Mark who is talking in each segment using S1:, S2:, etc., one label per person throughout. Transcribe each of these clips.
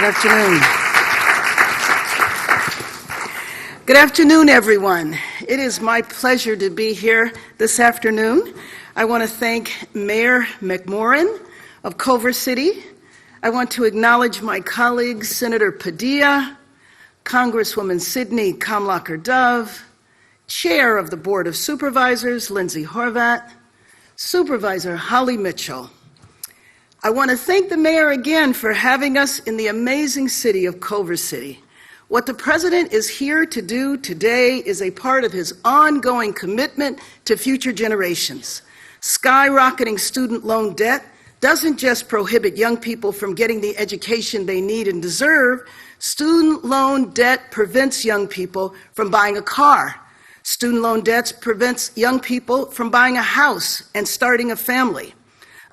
S1: Good afternoon. Good afternoon, everyone. It is my pleasure to be here this afternoon. I want to thank Mayor McMorrin of Culver City. I want to acknowledge my colleagues, Senator Padilla, Congresswoman Sidney Kamlacher-Dove, Chair of the Board of Supervisors, Lindsay Horvat, Supervisor Holly Mitchell. I want to thank the mayor again for having us in the amazing city of Culver City. What the president is here to do today is a part of his ongoing commitment to future generations. Skyrocketing student loan debt doesn't just prohibit young people from getting the education they need and deserve. Student loan debt prevents young people from buying a car. Student loan debt prevents young people from buying a house and starting a family.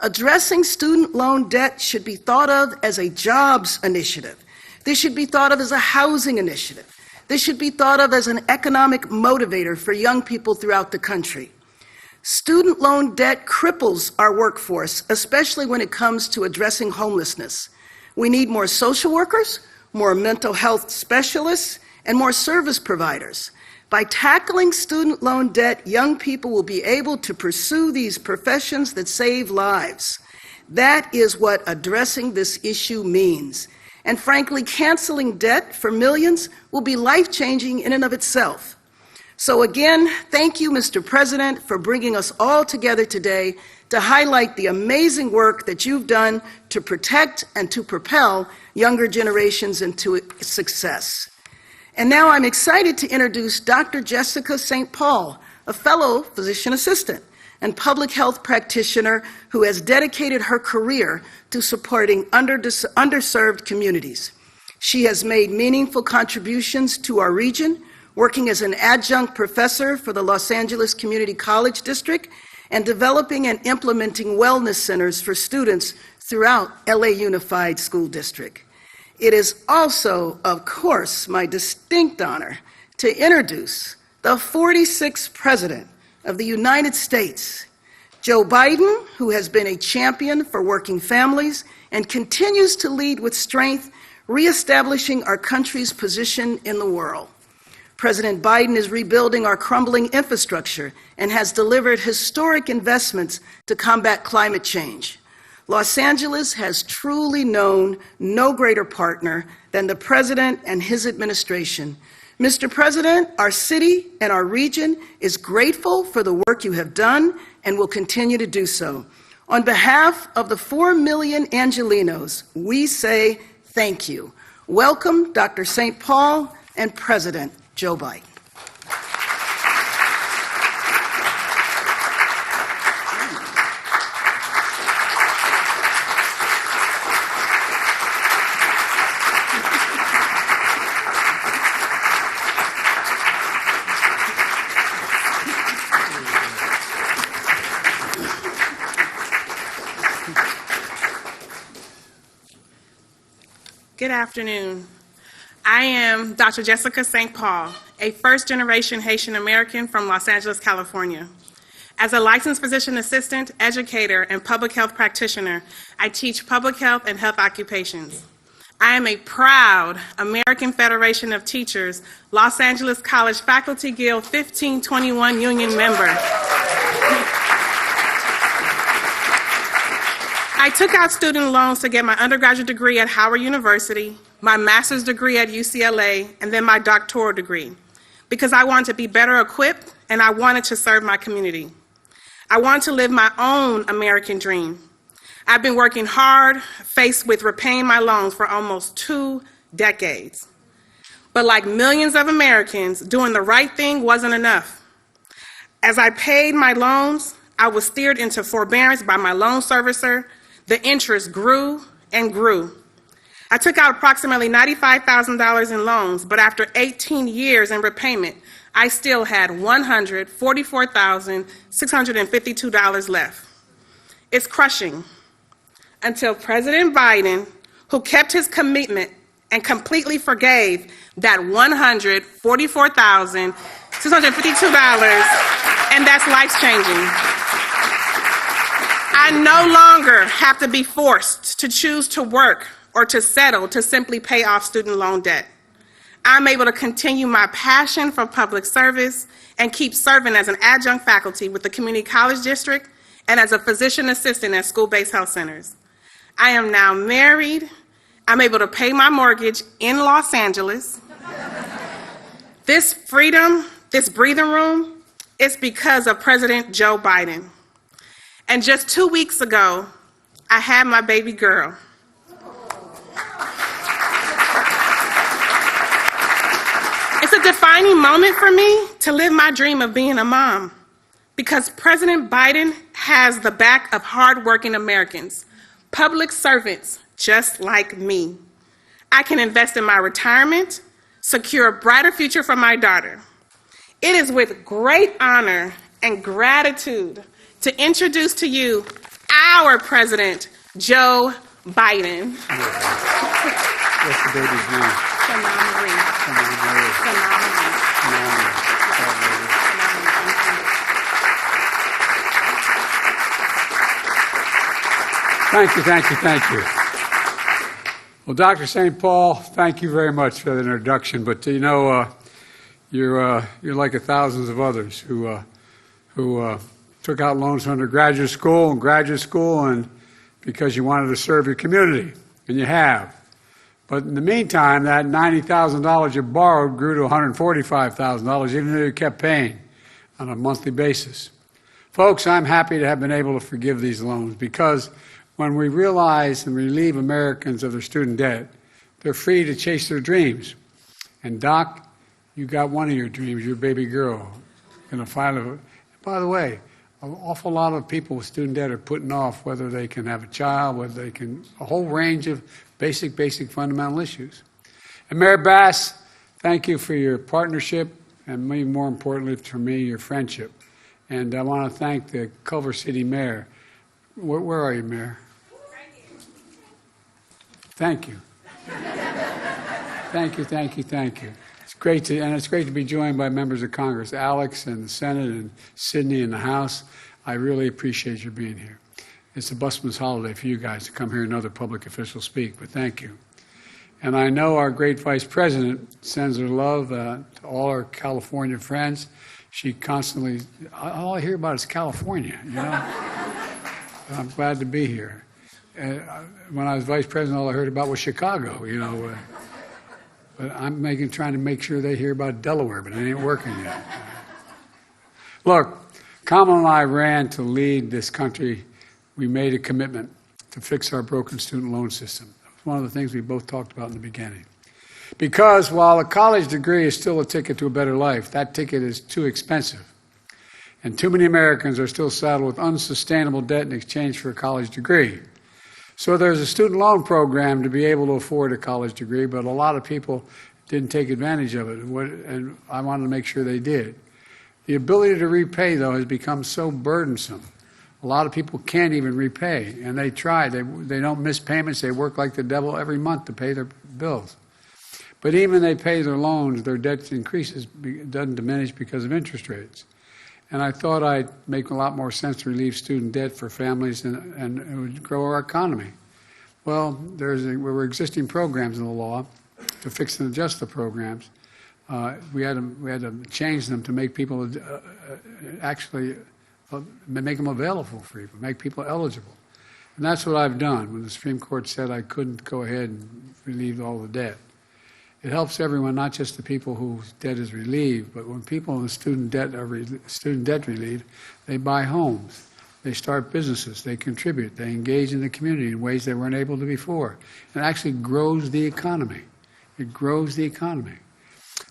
S1: Addressing student loan debt should be thought of as a jobs initiative. This should be thought of as a housing initiative. This should be thought of as an economic motivator for young people throughout the country. Student loan debt cripples our workforce, especially when it comes to addressing homelessness. We need more social workers, more mental health specialists, and more service providers. By tackling student loan debt, young people will be able to pursue these professions that save lives. That is what addressing this issue means. And frankly, canceling debt for millions will be life-changing in and of itself. So again, thank you, Mr. President, for bringing us all together today to highlight the amazing work that you've done to protect and to propel younger generations into success. And now I'm excited to introduce Dr. Jessica St. Paul, a fellow physician assistant and public health practitioner who has dedicated her career to supporting underserved communities. She has made meaningful contributions to our region, working as an adjunct professor for the Los Angeles Community College District and developing and implementing wellness centers for students throughout LA Unified School District. It is also, of course, my distinct honor to introduce the 46th President of the United States, Joe Biden, who has been a champion for working families and continues to lead with strength, reestablishing our country's position in the world. President Biden is rebuilding our crumbling infrastructure and has delivered historic investments to combat climate change. Los Angeles has truly known no greater partner than the President and his administration. Mr. President, our city and our region is grateful for the work you have done and will continue to do so. On behalf of the 4 million Angelenos, we say thank you. Welcome, Dr. St. Paul and President Joe Biden.
S2: Good afternoon. I am Dr. Jessica St. Paul, a first-generation Haitian American from Los Angeles, California. As a licensed physician assistant, educator, and public health practitioner, I teach public health and health occupations. I am a proud American Federation of Teachers, Los Angeles College Faculty Guild 1521 union member. I took out student loans to get my undergraduate degree at Howard University, my master's degree at UCLA, and then my doctoral degree, because I wanted to be better equipped and I wanted to serve my community. I wanted to live my own American dream. I've been working hard, faced with repaying my loans for almost 2 decades. But like millions of Americans, doing the right thing wasn't enough. As I paid my loans, I was steered into forbearance by my loan servicer. The interest grew and grew. I took out approximately $95,000 in loans, but after 18 years in repayment, I still had $144,652 left. It's crushing until President Biden, who kept his commitment and completely forgave that $144,652, and that's life-changing. I no longer have to be forced to choose to work or to settle to simply pay off student loan debt. I'm able to continue my passion for public service and keep serving as an adjunct faculty with the Community College District and as a physician assistant at school-based health centers. I am now married. I'm able to pay my mortgage in Los Angeles. This freedom, this breathing room, is because of President Joe Biden. And just 2 weeks ago, I had my baby girl. It's a defining moment for me to live my dream of being a mom, because President Biden has the back of hardworking Americans, public servants just like me. I can invest in my retirement, secure a brighter future for my daughter. It is with great honor and gratitude to introduce to you our President, Joe Biden.
S3: What's the baby's name? Thank you, thank you, thank you. Well, Dr. St. Paul, thank you very much for the introduction. But you know, you're like thousands of others who took out loans for undergraduate school and graduate school, and because you wanted to serve your community, and you have. But in the meantime, that $90,000 you borrowed grew to $145,000, even though you kept paying on a monthly basis. Folks, I'm happy to have been able to forgive these loans, because when we realize and relieve Americans of their student debt, they're free to chase their dreams. And Doc, you got one of your dreams, your baby girl. Gonna finally, by the way, an awful lot of people with student debt are putting off whether they can have a child, whether they can, a whole range of basic fundamental issues. And Mayor Bass, thank you for your partnership, and maybe more importantly for me, your friendship. And I want to thank the Culver City Mayor. Where are you, Mayor? Thank you. Thank you, thank you, thank you. It's great to be joined by members of Congress, Alex in the Senate and Sydney in the House. I really appreciate your being here. It's a busman's holiday for you guys to come here and other public officials speak, but thank you. And I know our great Vice President sends her love to all our California friends. She constantly, all I hear about is California, you know. I'm glad to be here. When I was Vice President, all I heard about was Chicago, you know. But I'm trying to make sure they hear about Delaware, but it ain't working yet. Look, Kamala and I ran to lead this country. We made a commitment to fix our broken student loan system. That was one of the things we both talked about in the beginning. Because while a college degree is still a ticket to a better life, that ticket is too expensive. And too many Americans are still saddled with unsustainable debt in exchange for a college degree. So there's a student loan program to be able to afford a college degree, but a lot of people didn't take advantage of it, and I wanted to make sure they did. The ability to repay, though, has become so burdensome. A lot of people can't even repay, and they try. They don't miss payments. They work like the devil every month to pay their bills. But even they pay their loans, their debt increases, doesn't diminish because of interest rates. And I thought I'd make a lot more sense to relieve student debt for families and it would grow our economy. Well, there were existing programs in the law to fix and adjust the programs. We had to change them to make people actually make them available for people, make people eligible. And that's what I've done when the Supreme Court said I couldn't go ahead and relieve all the debt. It helps everyone, not just the people whose debt is relieved, but when people in the student debt relieved, they buy homes, they start businesses, they contribute, they engage in the community in ways they weren't able to before. It actually grows the economy. It grows the economy.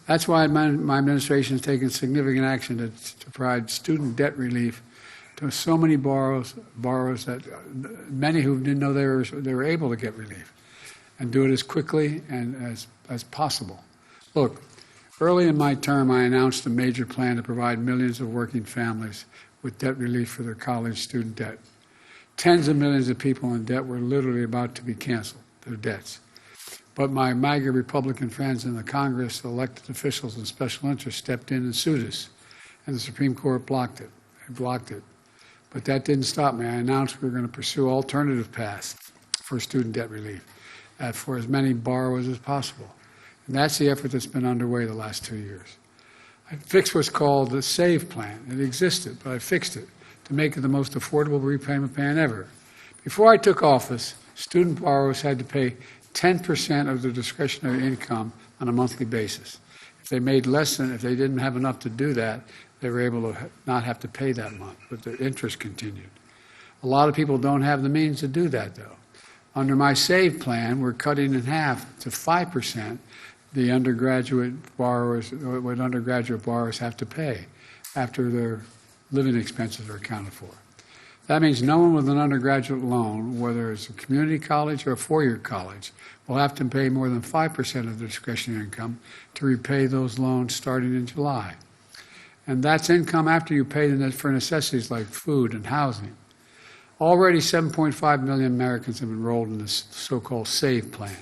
S3: That's why my administration has taken significant action to provide student debt relief to so many borrowers that many who didn't know they were able to get relief, and do it as quickly and as possible. Look, early in my term, I announced a major plan to provide millions of working families with debt relief for their college student debt. Tens of millions of people in debt were literally about to be canceled, their debts. But my MAGA Republican friends in the Congress, elected officials, and special interests stepped in and sued us, and the Supreme Court blocked it. They blocked it. But that didn't stop me. I announced we were going to pursue alternative paths for student debt relief. for as many borrowers as possible. And that's the effort that's been underway the last 2 years. I fixed what's called the SAVE plan. It existed, but I fixed it to make it the most affordable repayment plan ever. Before I took office, student borrowers had to pay 10% of their discretionary income on a monthly basis. If they didn't have enough to do that, they were able to not have to pay that month, but the interest continued. A lot of people don't have the means to do that, though. Under my SAVE plan, we're cutting in half to 5% the undergraduate borrowers, what undergraduate borrowers have to pay after their living expenses are accounted for. That means no one with an undergraduate loan, whether it's a community college or a four-year college, will have to pay more than 5% of their discretionary income to repay those loans starting in July. And that's income after you pay for necessities like food and housing. Already 7.5 million Americans have enrolled in this so-called SAVE plan.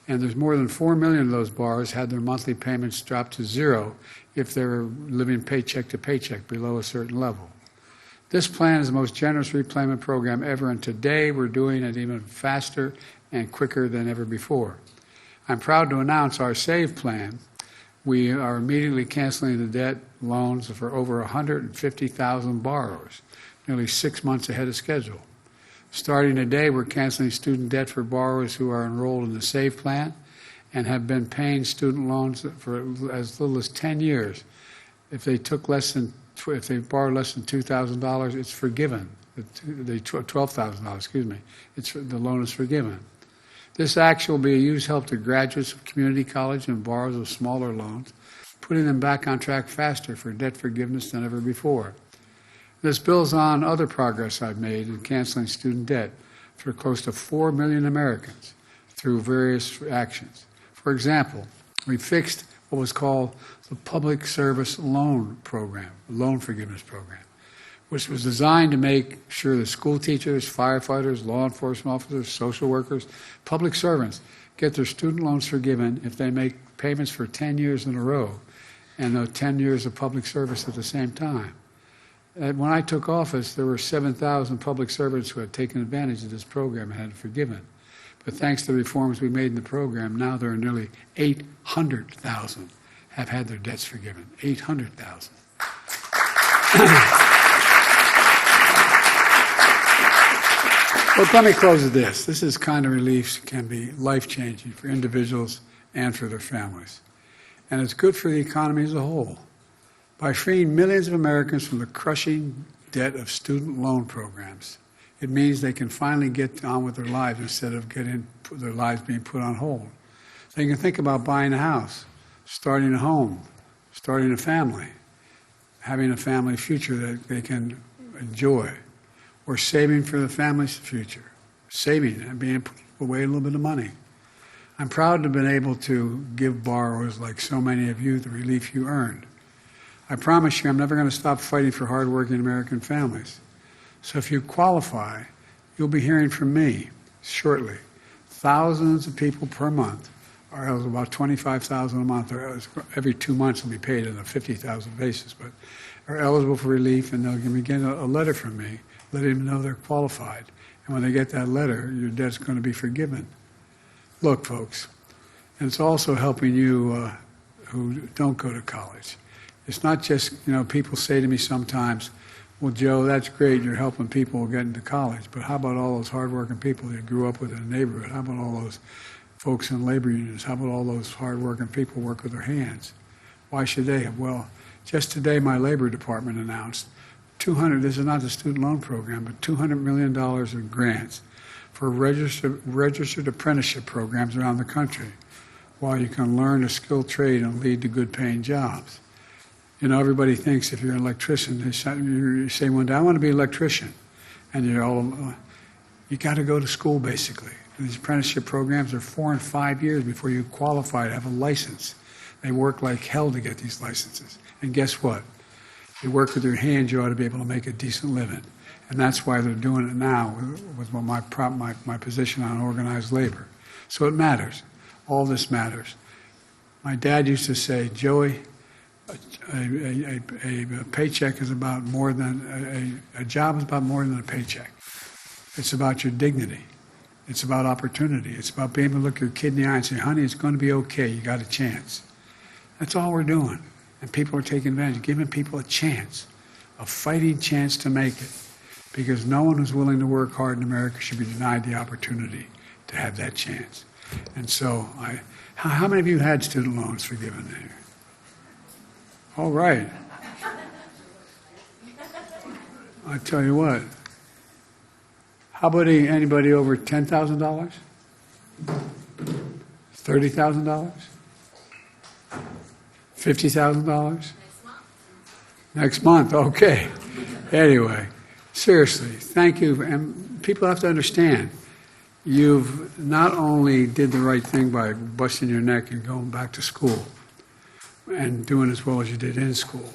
S3: And there's more than 4 million of those borrowers had their monthly payments drop to zero if they're living paycheck to paycheck below a certain level. This plan is the most generous repayment program ever, and today we're doing it even faster and quicker than ever before. I'm proud to announce our SAVE plan. We are immediately canceling the debt loans for over 150,000 borrowers, nearly 6 months ahead of schedule. Starting today, we're canceling student debt for borrowers who are enrolled in the SAVE plan and have been paying student loans for as little as 10 years. If they borrowed less than $2,000, it's forgiven. $12,000, excuse me. The loan is forgiven. This action will be a huge help to graduates of community college and borrowers of smaller loans, putting them back on track faster for debt forgiveness than ever before. This builds on other progress I've made in canceling student debt for close to 4 million Americans through various actions. For example, we fixed what was called the Public Service Loan Program, Loan Forgiveness Program, which was designed to make sure that school teachers, firefighters, law enforcement officers, social workers, public servants get their student loans forgiven if they make payments for 10 years in a row and 10 years of public service at the same time. And when I took office, there were 7,000 public servants who had taken advantage of this program and had it forgiven. But thanks to the reforms we made in the program, now there are nearly 800,000 have had their debts forgiven. 800,000. But let me close with this. This kind of relief can be life-changing for individuals and for their families. And it's good for the economy as a whole. By freeing millions of Americans from the crushing debt of student loan programs, it means they can finally get on with their lives instead of their lives being put on hold. They can think about buying a house, starting a home, starting a family, having a family future that they can enjoy, or saving for the family's future, saving and being able to put away a little bit of money. I'm proud to have been able to give borrowers like so many of you the relief you earned. I promise you I'm never going to stop fighting for hardworking American families. So if you qualify, you'll be hearing from me shortly. Thousands of people per month are eligible, about 25,000 a month, or every 2 months will be paid on a 50,000 basis, but are eligible for relief, and they'll get a letter from me letting them know they're qualified. And when they get that letter, your debt's going to be forgiven. Look, folks, and it's also helping you who don't go to college. It's not just, people say to me sometimes, well, Joe, that's great, you're helping people get into college, but how about all those hardworking people you grew up with in the neighborhood? How about all those folks in labor unions? How about all those hardworking people who work with their hands? Why should they have? Well, just today my labor department announced this is not the student loan program, but $200 million in grants for registered apprenticeship programs around the country, while you can learn a skilled trade and lead to good paying jobs. Everybody thinks if you're an electrician, you say one day, I want to be an electrician. And you got to go to school, basically. And these apprenticeship programs are 4 and 5 years before you qualify to have a license. They work like hell to get these licenses. And guess what? If you work with your hands, you ought to be able to make a decent living. And that's why they're doing it now with my position on organized labor. So it matters. All this matters. My dad used to say, Joey, a paycheck is about more than, a job is about more than a paycheck. It's about your dignity. It's about opportunity. It's about being able to look your kid in the eye and say, honey, it's going to be okay. You got a chance. That's all we're doing. And people are taking advantage, giving people a chance, a fighting chance to make it. Because no one who's willing to work hard in America should be denied the opportunity to have that chance. And so, how many of you had student loans forgiven there? All right. I tell you what. How about anybody over $10,000? $30,000? $50,000? Next month, okay. Anyway, seriously, thank you. And people have to understand, you've not only did the right thing by busting your neck and going back to school and doing as well as you did in school,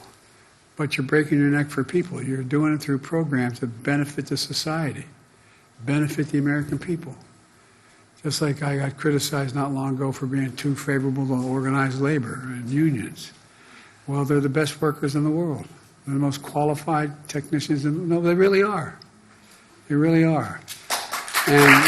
S3: but you're breaking your neck for people. You're doing it through programs that benefit the society, benefit the American people. Just like I got criticized not long ago for being too favorable to organized labor and unions. Well, they're the best workers in the world. They're the most qualified technicians. No, they really are. They really are. And